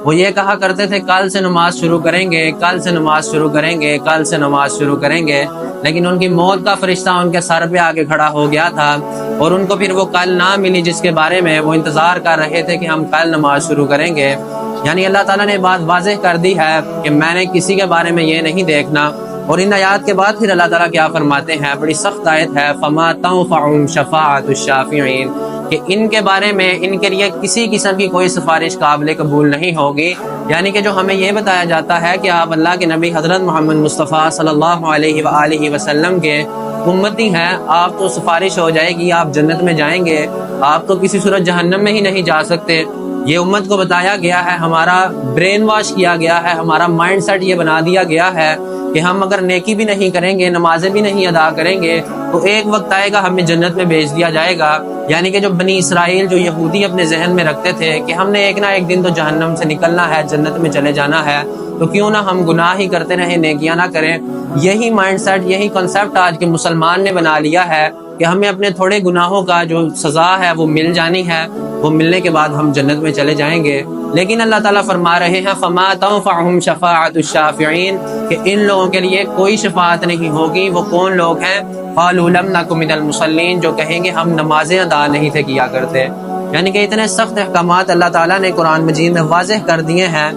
وہ یہ کہا کرتے تھے کل سے نماز شروع کریں گے، کل سے نماز شروع کریں گے، کل سے نماز شروع کریں گے، لیکن ان کی موت کا فرشتہ ان کے سر پہ آ کے کھڑا ہو گیا تھا اور ان کو پھر وہ کل نہ ملی جس کے بارے میں وہ انتظار کر رہے تھے کہ ہم کل نماز شروع کریں گے۔ یعنی اللہ تعالیٰ نے بات واضح کر دی ہے کہ میں نے کسی کے بارے میں یہ نہیں دیکھنا۔ اور ان آیات کے بعد پھر اللہ تعالیٰ کیا فرماتے ہیں، بڑی سخت آیت ہے، فَمَا تَنفَعُهُمْ شَفَاعَةُ الشَّافِعِينَ، کہ ان کے بارے میں ان کے لیے کسی قسم کی کوئی سفارش قابل قبول نہیں ہوگی۔ یعنی کہ جو ہمیں یہ بتایا جاتا ہے کہ آپ اللہ کے نبی حضرت محمد مصطفیٰ صلی اللہ علیہ وآلہ وسلم کے امتی ہیں، آپ تو سفارش ہو جائے گی، آپ جنت میں جائیں گے، آپ تو کسی صورت جہنم میں ہی نہیں جا سکتے۔ یہ امت کو بتایا گیا ہے، ہمارا برین واش کیا گیا ہے، ہمارا مائنڈ سیٹ یہ بنا دیا گیا ہے کہ ہم اگر نیکی بھی نہیں کریں گے، نمازیں بھی نہیں ادا کریں گے تو ایک وقت آئے گا ہمیں جنت میں بھیج دیا جائے گا۔ یعنی کہ جو بنی اسرائیل، جو یہودی اپنے ذہن میں رکھتے تھے کہ ہم نے ایک نہ ایک دن تو جہنم سے نکلنا ہے، جنت میں چلے جانا ہے، تو کیوں نہ ہم گناہ ہی کرتے رہیں، نیکیاں نہ کریں۔ یہی مائنڈ سیٹ، یہی کنسیپٹ آج کے مسلمان نے بنا لیا ہے کہ ہمیں اپنے تھوڑے گناہوں کا جو سزا ہے وہ مل جانی ہے، وہ ملنے کے بعد ہم جنت میں چلے جائیں گے۔ لیکن اللہ تعالیٰ فرما رہے ہیں فَمَا تَنفَعُهُمْ شَفَاعَةُ الشَّافِعِينَ، کہ ان لوگوں کے لیے کوئی شفاعت نہیں ہوگی۔ وہ کون لوگ ہیں؟ قَالُوا لَمْ نَكُ مِنَ الْمُصَلِّينَ، جو کہیں گے ہم نمازیں ادا نہیں تھے کیا کرتے۔ یعنی کہ اتنے سخت احکامات اللہ تعالیٰ نے قرآن مجید میں واضح کر دیے ہیں۔